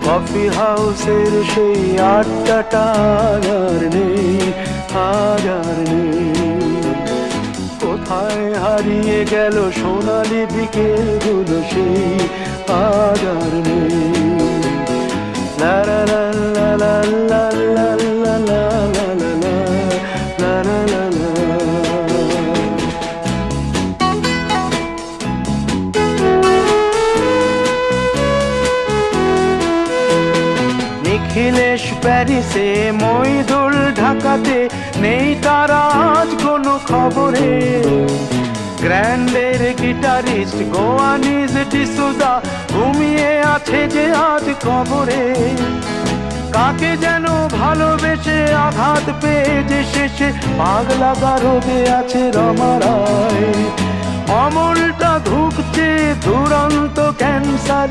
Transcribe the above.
Coffee হাউসের সেই আড্ডাটা আর নেই, আর নেই। কোথায় হারিয়ে গেল সোনালি বিকেলগুলো সেই আর নেই। লা লা লা লা লা লা লা লা লা লা লা লা লা লা। নিখিলেশ প্যারিসে, মইদুল ঢাকাতে, নেই তারা আজ কোনো খবরে। গ্র্যান্ডের গিটারিস্ট গোয়ানিজ ডিসুজা ঘুমিয়ে আছে যে আজ কবরে। কাকে যেন ভালোবেসে আঘাত পেয়ে যে শেষে পাগলা গারদে আছে রমা রায়। অমলটা ধুকছে দুরন্ত ক্যান্সারে।